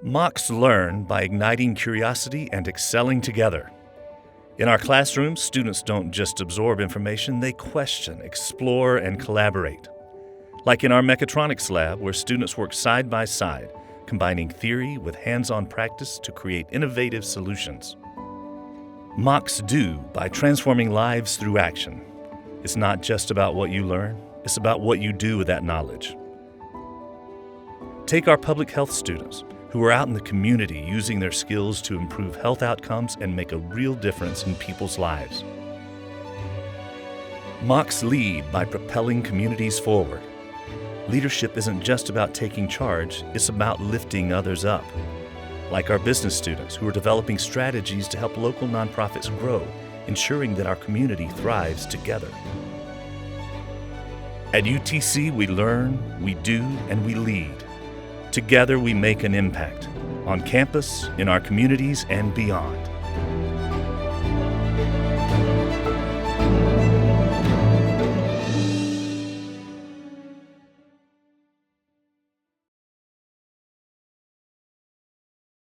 Mocs learn by igniting curiosity and excelling together. In our classrooms, students don't just absorb information, they question, explore, and collaborate. Like in our mechatronics lab, where students work side by side, combining theory with hands-on practice to create innovative solutions. Mocs Do by transforming lives through action. It's not just about what you learn, it's about what you do with that knowledge. Take our public health students, who are out in the community using their skills to improve health outcomes and make a real difference in people's lives. Mocs Lead by propelling communities forward. Leadership isn't just about taking charge, it's about lifting others up. Like our business students who are developing strategies to help local nonprofits grow, ensuring that our community thrives together. At UTC, we learn, we do, and we lead. Together we make an impact, on campus, in our communities, and beyond.